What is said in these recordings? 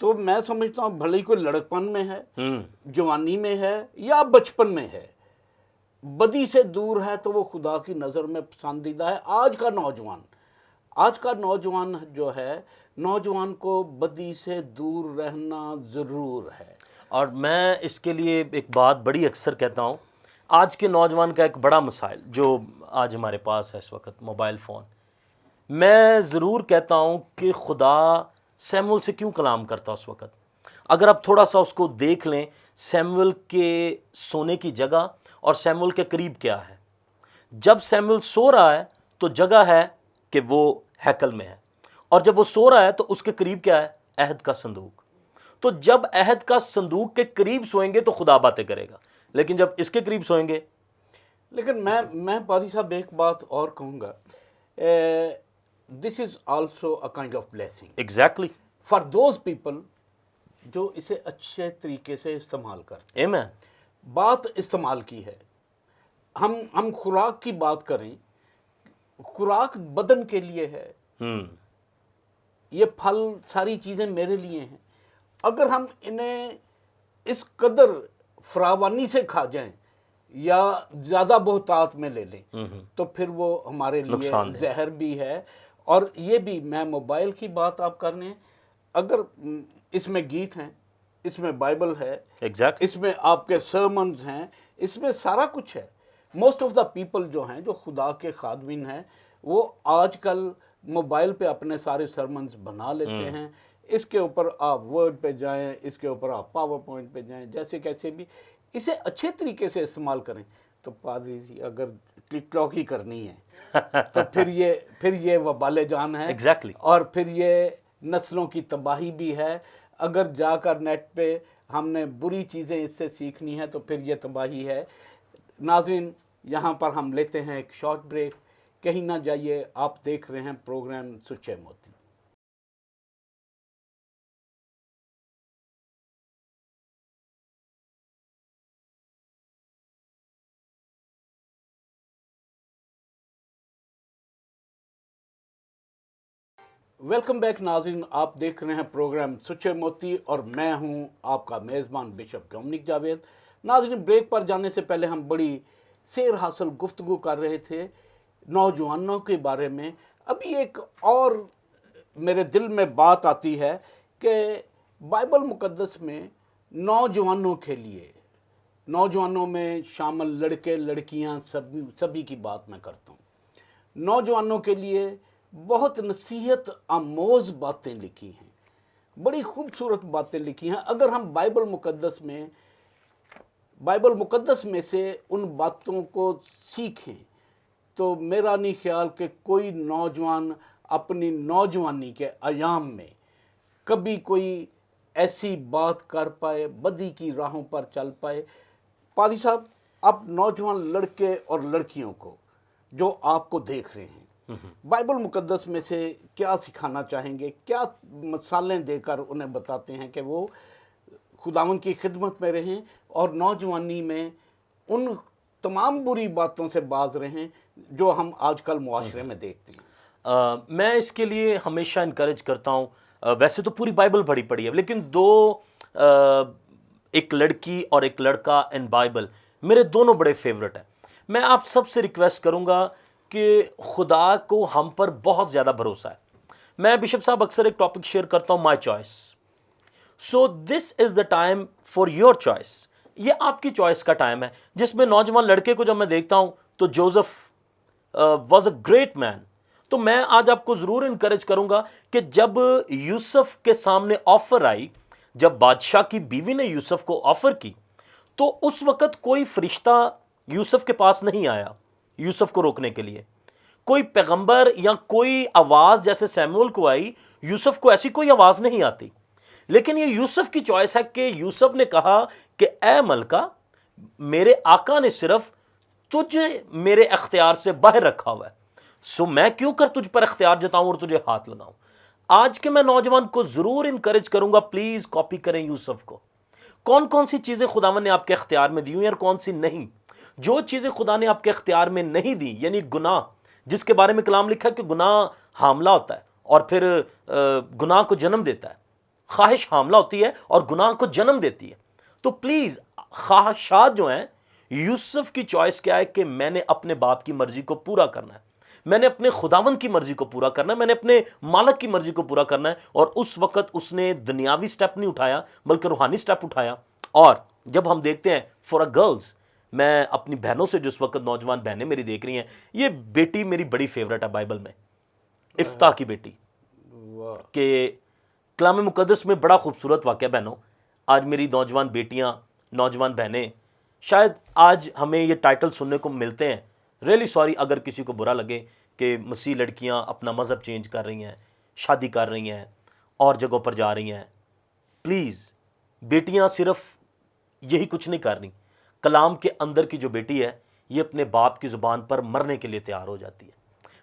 تو میں سمجھتا ہوں بھلے ہی کوئی لڑکپن میں ہے، ہوں جوانی میں ہے یا بچپن میں ہے، بدی سے دور ہے تو وہ خدا کی نظر میں پسندیدہ ہے۔ آج کا نوجوان جو ہے، نوجوان کو بدی سے دور رہنا ضرور ہے۔ اور میں اس کے لیے ایک بات بڑی اکثر کہتا ہوں، آج کے نوجوان کا ایک بڑا مسائل جو آج ہمارے پاس ہے اس وقت، موبائل فون۔ میں ضرور کہتا ہوں کہ خدا سیمول سے کیوں کلام کرتا اس وقت؟ اگر آپ تھوڑا سا اس کو دیکھ لیں، سیمول کے سونے کی جگہ اور سیمول کے قریب کیا ہے۔ جب سیمول سو رہا ہے تو جگہ ہے کہ وہ ہیکل میں ہے، اور جب وہ سو رہا ہے تو اس کے قریب کیا ہے؟ عہد کا صندوق۔ تو جب عہد کا صندوق کے قریب سوئیں گے تو خدا باتیں کرے گا، لیکن جب اس کے قریب سوئیں گے۔ لیکن میں پادری صاحب ایک بات اور کہوں گا، this is also a kind of blessing exactly, for those people جو اسے اچھے طریقے سے استعمال کرتے ہیں۔ آمین۔ بات استعمال کی ہے، ہم خوراک کی بات کریں، خوراک بدن کے لیے ہے، یہ پھل ساری چیزیں میرے لیے ہیں۔ اگر ہم انہیں اس قدر فراوانی سے کھا جائیں یا زیادہ بہتات میں لے لیں تو پھر وہ ہمارے لیے نقصان دہ۔ زہر بھی ہے۔ اور یہ بھی، میں موبائل کی بات آپ کرنے، اگر اس میں گیت ہیں، اس میں بائبل ہے، ایگزیکٹلی۔ اس میں آپ کے سرمنز ہیں، اس میں سارا کچھ ہے۔ موسٹ آف دا پیپل جو ہیں، جو خدا کے خادمین ہیں، وہ آج کل موبائل پہ اپنے سارے سرمنز بنا لیتے ہیں۔ اس کے اوپر آپ ورڈ پہ جائیں، اس کے اوپر آپ پاور پوائنٹ پہ جائیں، جیسے کیسے بھی اسے اچھے طریقے سے استعمال کریں تو پادری جی اگر ٹک ٹاک ہی کرنی ہے تو پھر یہ وبال جان ہے، ایگزیکٹلی۔ اور پھر یہ نسلوں کی تباہی بھی ہے۔ اگر جا کر نیٹ پہ ہم نے بری چیزیں اس سے سیکھنی ہیں تو پھر یہ تباہی ہے۔ ناظرین، یہاں پر ہم لیتے ہیں ایک شارٹ بریک، کہیں نہ جائیے، آپ دیکھ رہے ہیں پروگرام سچے موتی۔ ویلکم بیک ناظرین، آپ دیکھ رہے ہیں پروگرام سچے موتی اور میں ہوں آپ کا میزبان بشپ ڈومنک جاوید۔ ناظرین، بریک پر جانے سے پہلے ہم بڑی سیر حاصل گفتگو کر رہے تھے نوجوانوں کے بارے میں۔ ابھی ایک اور میرے دل میں بات آتی ہے کہ بائبل مقدس میں نوجوانوں کے لیے، نوجوانوں میں شامل لڑکے لڑکیاں سبھی کی بات میں کرتا ہوں، نوجوانوں کے لیے بہت نصیحت آموز باتیں لکھی ہیں، بڑی خوبصورت باتیں لکھی ہیں۔ اگر ہم بائبل مقدس میں سے ان باتوں کو سیکھیں تو میرا نہیں خیال کہ کوئی نوجوان اپنی نوجوانی کے ایام میں کبھی کوئی ایسی بات کر پائے، بدی کی راہوں پر چل پائے۔ پادری صاحب، آپ نوجوان لڑکے اور لڑکیوں کو جو آپ کو دیکھ رہے ہیں، بائبل مقدس میں سے کیا سکھانا چاہیں گے؟ کیا مثالیں دے کر انہیں بتاتے ہیں کہ وہ خداوند کی خدمت میں رہیں اور نوجوانی میں ان تمام بری باتوں سے باز رہیں جو ہم آج کل معاشرے میں دیکھتے ہیں؟ میں اس کے لیے ہمیشہ انکریج کرتا ہوں، ویسے تو پوری بائبل پڑھی ہے، لیکن ایک لڑکی اور ایک لڑکا ان بائبل میرے دونوں بڑے فیورٹ ہیں۔ میں آپ سب سے ریکویسٹ کروں گا کہ خدا کو ہم پر بہت زیادہ بھروسہ ہے۔ میں بشپ صاحب اکثر ایک ٹاپک شیئر کرتا ہوں، my choice. So this is the time for your choice. یہ آپ کی چوائس کا ٹائم ہے، جس میں نوجوان لڑکے کو جب میں دیکھتا ہوں تو Joseph was a great man. تو میں آج آپ کو ضرور انکریج کروں گا کہ جب یوسف کے سامنے آفر آئی، جب بادشاہ کی بیوی نے یوسف کو آفر کی، تو اس وقت کوئی فرشتہ یوسف کے پاس نہیں آیا یوسف کو روکنے کے لیے۔ کوئی پیغمبر یا کوئی آواز جیسے سیمول کو آئی، یوسف کو ایسی کوئی آواز نہیں آتی۔ لیکن یہ یوسف کی چوائس ہے کہ یوسف نے کہا کہ اے ملکہ، میرے آقا نے صرف تجھے میرے اختیار سے باہر رکھا ہوا ہے، سو میں کیوں کر تجھ پر اختیار جتاؤں اور تجھے ہاتھ لگاؤں۔ آج کے میں نوجوان کو ضرور انکریج کروں گا، پلیز کاپی کریں یوسف کو۔ کون کون سی چیزیں خداوند نے آپ کے اختیار میں دی ہوئی اور کون سی نہیں؟ جو چیزیں خدا نے آپ کے اختیار میں نہیں دی، یعنی گناہ، جس کے بارے میں کلام لکھا ہے کہ گناہ حاملہ ہوتا ہے اور پھر گناہ کو جنم دیتا ہے، خواہش حاملہ ہوتی ہے اور گناہ کو جنم دیتی ہے. تو پلیز خواہشات جو ہیں، یوسف کی چوائس کیا ہے کہ میں نے اپنے باپ کی مرضی کو پورا کرنا ہے، میں نے اپنے خداوند کی مرضی کو پورا کرنا ہے، میں نے اپنے مالک کی مرضی کو پورا کرنا ہے. اور اس وقت اس نے دنیاوی سٹیپ نہیں اٹھایا بلکہ روحانی سٹیپ اٹھایا. اور جب ہم دیکھتے ہیں فار اے گرلز، میں اپنی بہنوں سے جو اس وقت نوجوان بہنیں میری دیکھ رہی ہیں، یہ بیٹی میری بڑی فیورٹ ہے بائبل میں، افتح کی بیٹی، واہ، کہ کلام مقدس میں بڑا خوبصورت واقعہ بہنوں. آج میری نوجوان بیٹیاں، نوجوان بہنیں، شاید آج ہمیں یہ ٹائٹل سننے کو ملتے ہیں. ریئلی سوری اگر کسی کو برا لگے کہ مسیح لڑکیاں اپنا مذہب چینج کر رہی ہیں، شادی کر رہی ہیں، اور جگہوں پر جا رہی ہیں. پلیز، بیٹیاں صرف یہی کچھ نہیں کر رہی. کلام کے اندر کی جو بیٹی ہے، یہ اپنے باپ کی زبان پر مرنے کے لیے تیار ہو جاتی ہے.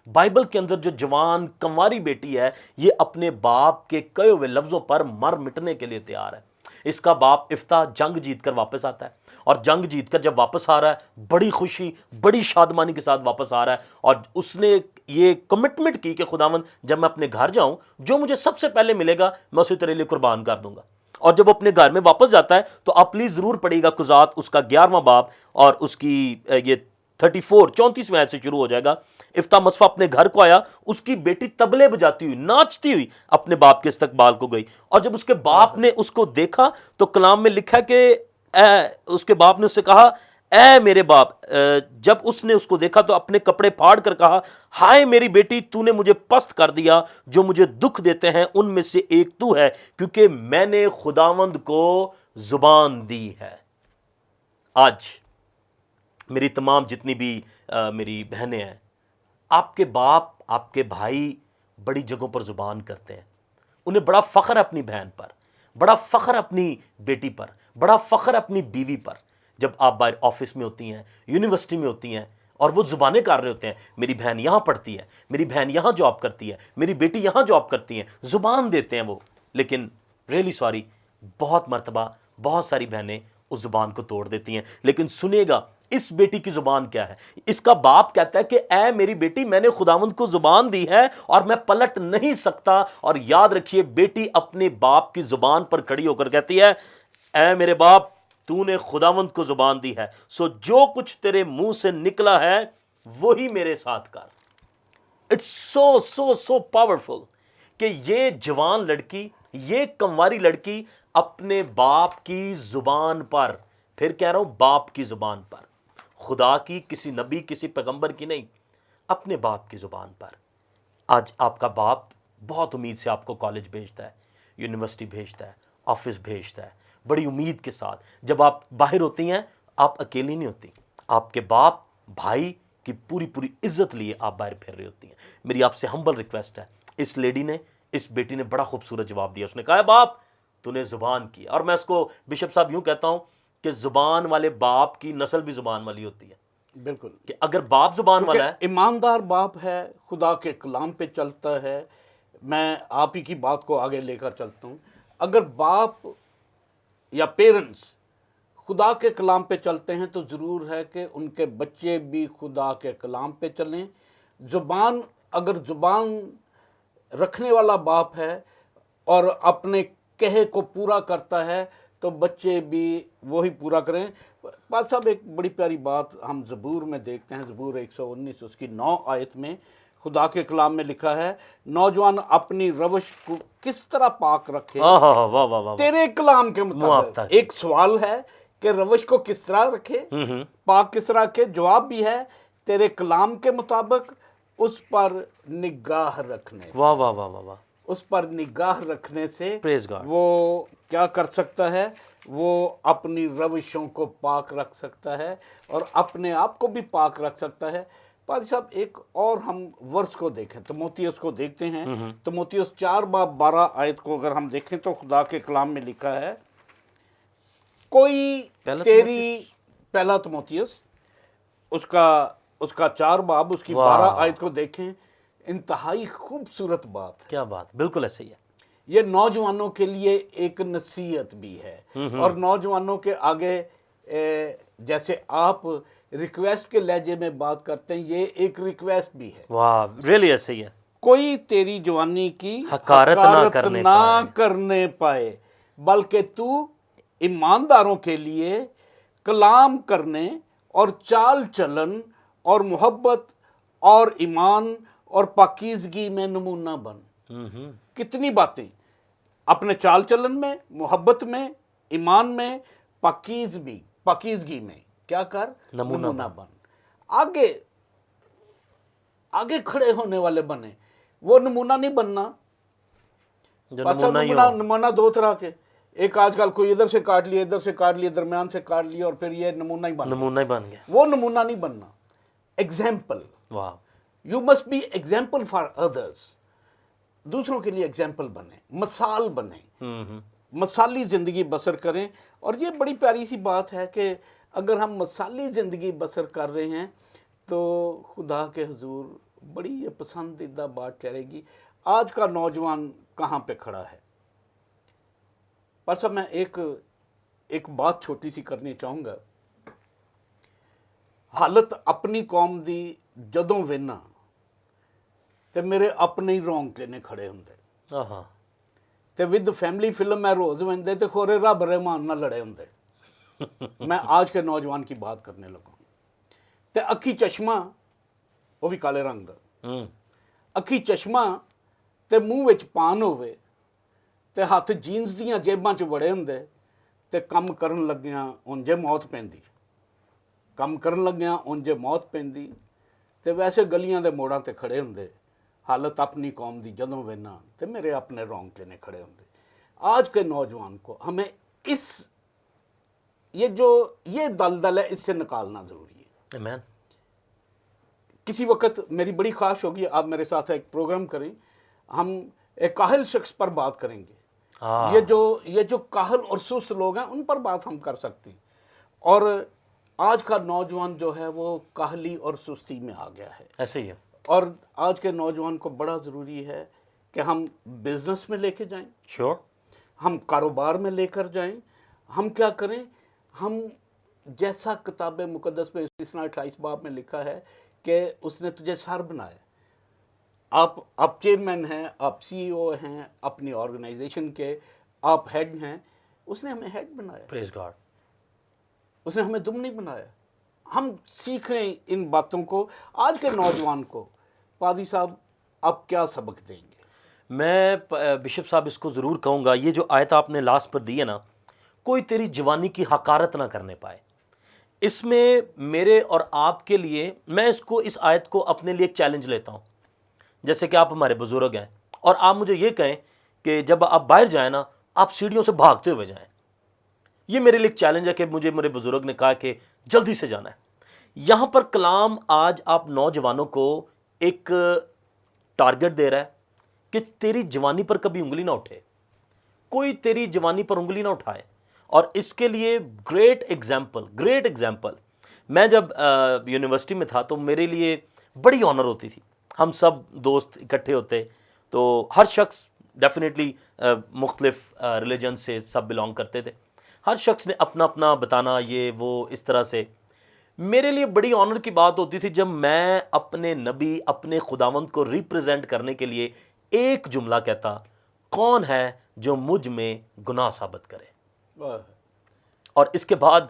بائبل کے اندر جو جوان کنواری بیٹی ہے، یہ اپنے باپ کے کہے ہوئے لفظوں پر مر مٹنے کے لیے تیار ہے. اس کا باپ افتح جنگ جیت کر واپس آتا ہے، اور جنگ جیت کر جب واپس آ رہا ہے، بڑی خوشی، بڑی شادمانی کے ساتھ واپس آ رہا ہے. اور اس نے یہ کمٹمنٹ کی کہ خداوند، جب میں اپنے گھر جاؤں، جو مجھے سب سے پہلے ملے گا میں اسے تیرے لیے قربان کر دوں گا. اور جب وہ اپنے گھر میں واپس جاتا ہے تو آپ پلیز ضرور پڑھیے گا قضات اس کا 11واں باب، اور اس کی یہ 34 آیت سے شروع ہو جائے گا. افتح مصفا اپنے گھر کو آیا، اس کی بیٹی تبلے بجاتی ہوئی، ناچتی ہوئی اپنے باپ کے استقبال کو گئی. اور جب اس کے باپ نے اس کو دیکھا تو کلام میں لکھا ہے کہ اس کے باپ نے اس سے کہا، اے میرے باپ. جب اس نے اس کو دیکھا تو اپنے کپڑے پھاڑ کر کہا، ہائے میری بیٹی، تو نے مجھے پست کر دیا. جو مجھے دکھ دیتے ہیں ان میں سے ایک تو ہے، کیونکہ میں نے خداوند کو زبان دی ہے. آج میری تمام جتنی بھی میری بہنیں ہیں، آپ کے باپ، آپ کے بھائی بڑی جگہوں پر زبان کرتے ہیں. انہیں بڑا فخر ہے اپنی بہن پر، بڑا فخر اپنی بیٹی پر، بڑا فخر اپنی بیوی پر. جب آپ باہر آفس میں ہوتی ہیں، یونیورسٹی میں ہوتی ہیں، اور وہ زبانیں کر رہے ہوتے ہیں، میری بہن یہاں پڑھتی ہے، میری بہن یہاں جاب کرتی ہے، میری بیٹی یہاں جاب کرتی ہیں، زبان دیتے ہیں وہ. لیکن ریئلی سوری، بہت مرتبہ بہت ساری بہنیں اس زبان کو توڑ دیتی ہیں. لیکن سنیے گا، اس بیٹی کی زبان کیا ہے؟ اس کا باپ کہتا ہے کہ اے میری بیٹی، میں نے خداوند کو زبان دی ہے اور میں پلٹ نہیں سکتا. اور یاد رکھیے، بیٹی اپنے باپ کی زبان پر کھڑی ہو کر کہتی ہے، اے میرے باپ، تو نے خداوند کو زبان دی ہے، سو جو کچھ تیرے منہ سے نکلا ہے وہی میرے ساتھ کر. It's so so so powerful کہ یہ جوان لڑکی، یہ کنواری لڑکی اپنے باپ کی زبان پر، پھر کہہ رہا ہوں باپ کی زبان پر، خدا کی، کسی نبی، کسی پیغمبر کی نہیں، اپنے باپ کی زبان پر. آج آپ کا باپ بہت امید سے آپ کو کالج بھیجتا ہے، یونیورسٹی بھیجتا ہے، آفس بھیجتا ہے، بڑی امید کے ساتھ. جب آپ باہر ہوتی ہیں، آپ اکیلی نہیں ہوتی، آپ کے باپ، بھائی کی پوری پوری عزت لیے آپ باہر پھر رہی ہوتی ہیں. میری آپ سے ہمبل ریکویسٹ ہے. اس لیڈی نے، اس بیٹی نے بڑا خوبصورت جواب دیا. اس نے کہا، باپ، تو نے زبان کی. اور میں اس کو بشپ صاحب یوں کہتا ہوں کہ زبان والے باپ کی نسل بھی زبان والی ہوتی ہے. بالکل، کہ اگر باپ زبان والا ہے، ایماندار باپ ہے، خدا کے کلام پہ چلتا ہے. میں آپ ہی کی بات کو آگے لے کر چلتا ہوں. اگر باپ یا پیرنٹس خدا کے کلام پہ چلتے ہیں تو ضرور ہے کہ ان کے بچے بھی خدا کے کلام پہ چلیں. زبان، اگر زبان رکھنے والا باپ ہے اور اپنے کہے کو پورا کرتا ہے تو بچے بھی وہی پورا کریں. بات صاحب، ایک بڑی پیاری بات ہم زبور میں دیکھتے ہیں. زبور 119 اس کی 9 آیت میں خدا کے کلام میں لکھا ہے، نوجوان اپنی روش کو کس طرح پاک رکھے واہ واہ واہ واہ واہ، تیرے کلام کے مطابق. موافقہ. ایک سوال ہے کہ روش کو کس طرح رکھے، پاک کس طرح رکھے. جواب بھی ہے تیرے کلام کے مطابق، اس پر نگاہ رکھنے سے. واہ واہ واہ واہ واہ، اس پر نگاہ رکھنے سے Praise God. وہ کیا کر سکتا ہے؟ وہ اپنی روشوں کو پاک رکھ سکتا ہے اور اپنے آپ کو بھی پاک رکھ سکتا ہے. پادری صاحب، ایک اور ہم ورس کو دیکھیں، تموتیوس کو دیکھتے ہیں. تموتیوس 4 باب 12 آیت کو اگر ہم دیکھیں تو خدا کے کلام میں لکھا ہے، کوئی تیری، پہلا تموتیوس اس کا 4 باب اس کی 12 آیت کو دیکھیں. انتہائی خوبصورت بات ہے. کیا بات، بالکل ایسے ہی ہے. یہ نوجوانوں کے لیے ایک نصیحت بھی ہے، اور نوجوانوں کے آگے جیسے آپ ریکویسٹ کے لہجے میں بات کرتے ہیں، یہ ایک ریکویسٹ بھی ہے. واہ، ریئلی ایسے ہی ہے. کوئی تیری جوانی کی حقارت نہ حقارت کرنے نہ پائے۔ کرنے پائے، بلکہ تو ایمانداروں کے لیے کلام کرنے اور چال چلن اور محبت اور ایمان اور پاکیزگی میں نمونہ بن۔ کتنی باتیں، اپنے چال چلن میں، محبت میں، ایمان میں، پاکیزگی میں کیا کر؟ نمونہ بن۔ آگے کھڑے ہونے والے بنے، وہ نمونہ نہیں بننا۔ جو اچھا، نمونہ ہی ہو۔ نمونہ دو طرح کے، ایک آج کل کوئی ادھر سے کاٹ لیا، ادھر سے کاٹ لیا، درمیان سے کاٹ لیا، اور پھر یہ نمونہ ہی بن گیا۔ نمونہ ہی بن گیا۔ وہ نمونہ نہیں بننا، ایگزامپل۔ واہ، you must be example for others, دوسروں کے لیے ایگزامپل بنے، مثال بنے، مثالی زندگی بسر کریں۔ اور یہ بڑی پیاری سی بات ہے کہ اگر ہم مثالی زندگی بسر کر رہے ہیں تو خدا کے حضور بڑی یہ پسندیدہ بات ٹھہرے گی۔ آج کا نوجوان کہاں پہ کھڑا ہے؟ پر صاحب میں ایک بات چھوٹی سی کرنی چاہوں گا۔ حالت اپنی قوم دی جدوں وینا تے میرے اپنے ہی رونگٹے نے کھڑے ہوندے، ہاں، تے ود فیملی فلم میں روز ویندے تے خورے رب رحمان نہ لڑے ہوندے۔ میں آج کے نوجوان کی بات کرنے لگا ہوں۔ تے اکھی چشمہ، وہ بھی کالے رنگ دا، اکھی چشمہ تے منہ وچ پان ہوئے تے ہاتھ جینز دیاں جیباں چ وڑے ہوندے تے کم کرن لگیاں انجے موت پیندی، کم کرن لگیاں انجے موت پیندی، تے ویسے گلیاں دے موڑاں تے کھڑے ہوندے، حالت اپنی قوم دی جدوں وینا تے میرے اپنے رونگٹے نے کھڑے ہوندے۔ آج کے نوجوان کو ہمیں یہ دلدل ہے، اس سے نکالنا ضروری ہے۔ آمین۔ کسی وقت میری بڑی خواہش ہوگی آپ میرے ساتھ ایک پروگرام کریں، ہم ایک کاہل شخص پر بات کریں گے۔ یہ جو کاہل اور سست لوگ ہیں ان پر بات ہم کر سکتے ہیں۔ اور آج کا نوجوان جو ہے وہ کاہلی اور سستی میں آ گیا ہے۔ ایسے ہی ہے۔ اور آج کے نوجوان کو بڑا ضروری ہے کہ ہم بزنس میں لے کے جائیں، شور۔ ہم کاروبار میں لے کر جائیں۔ ہم کیا کریں؟ ہم جیسا کتاب مقدس میں استثنا 28 باب میں لکھا ہے کہ اس نے تجھے سر بنایا، آپ چیئرمین ہیں، آپ سی ای او ہیں اپنی آرگنائزیشن کے، آپ ہیڈ ہیں، اس نے ہمیں ہیڈ بنایا، پریز گاڈ۔ اس نے ہمیں دم نہیں بنایا۔ ہم سیکھ رہے ہیں ان باتوں کو۔ آج کے نوجوان کو پادری صاحب آپ کیا سبق دیں گے؟ میں بشپ صاحب اس کو ضرور کہوں گا، یہ جو آیت آپ نے لاسٹ پر دی ہے نا، کوئی تیری جوانی کی حقارت نہ کرنے پائے، اس میں میرے اور آپ کے لیے، میں اس آیت کو اپنے لیے ایک چیلنج لیتا ہوں۔ جیسے کہ آپ ہمارے بزرگ ہیں اور آپ مجھے یہ کہیں کہ جب آپ باہر جائیں نا آپ سیڑھیوں سے بھاگتے ہوئے جائیں، یہ میرے لیے ایک چیلنج ہے کہ مجھے میرے بزرگ نے کہا کہ جلدی سے جانا ہے۔ یہاں پر کلام آج آپ نوجوانوں کو ایک ٹارگٹ دے رہا ہے کہ تیری جوانی پر کبھی انگلی نہ اٹھے، کوئی تیری جوانی پر انگلی نہ اٹھائے۔ اور اس کے لیے گریٹ ایگزامپل، میں جب یونیورسٹی میں تھا تو میرے لیے بڑی آنر ہوتی تھی، ہم سب دوست اکٹھے ہوتے تو ہر شخص ڈیفینیٹلی مختلف ریلیجن سے سب بلانگ کرتے تھے، ہر شخص نے اپنا اپنا بتانا، یہ وہ اس طرح سے۔ میرے لیے بڑی آنر کی بات ہوتی تھی جب میں اپنے نبی، اپنے خداوند کو ریپریزنٹ کرنے کے لیے ایک جملہ کہتا، کون ہے جو مجھ میں گناہ ثابت کرے؟ اور اس کے بعد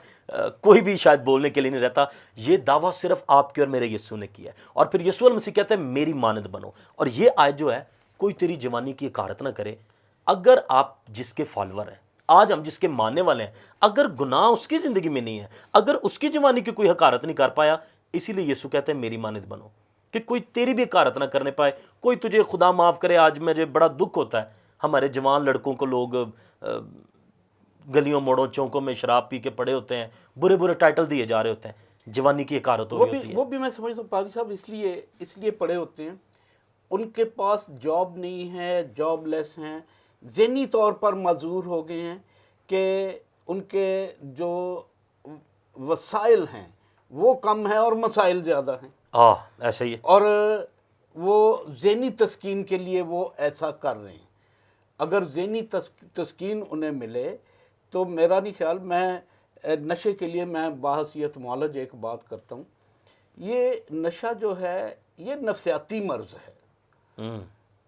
کوئی بھی شاید بولنے کے لیے نہیں رہتا۔ یہ دعویٰ صرف آپ کے اور میرے یسوع نے کیا ہے، اور پھر یسوع المسیح کہتے ہیں میری مانند بنو۔ اور یہ آیت جو ہے، کوئی تیری جوانی کی حقارت نہ کرے۔ اگر آپ جس کے فالور ہیں، آج ہم جس کے ماننے والے ہیں، اگر گناہ اس کی زندگی میں نہیں ہے، اگر اس کی جوانی کی کوئی حقارت نہیں کر پایا، اسی لیے یسوع کہتے ہیں میری مانند بنو، کہ کوئی تیری بھی حقارت نہ کرنے پائے، کوئی تجھے خدا معاف کرے۔ آج مجھے بڑا دکھ ہوتا ہے، ہمارے جوان لڑکوں کو لوگ گلیوں موڑوں چوکوں میں شراب پی کے پڑے ہوتے ہیں، برے برے ٹائٹل دیے جا رہے ہوتے ہیں، جوانی کی حقارت ہو رہی ہوتی ہے۔ وہ بھی میں سمجھتا ہوں پادری صاحب اس لیے پڑے ہوتے ہیں، ان کے پاس جاب نہیں ہے، جاب لیس ہیں، ذہنی طور پر معذور ہو گئے ہیں کہ ان کے جو وسائل ہیں وہ کم ہیں اور مسائل زیادہ ہیں۔ ایسا ہی ہے۔ اور وہ ذہنی تسکین کے لیے وہ ایسا کر رہے ہیں۔ اگر ذہنی تسکین انہیں ملے تو میرا نہیں خیال، میں نشے کے لیے میں بحیثیت معالج ایک بات کرتا ہوں، یہ نشہ جو ہے یہ نفسیاتی مرض ہے۔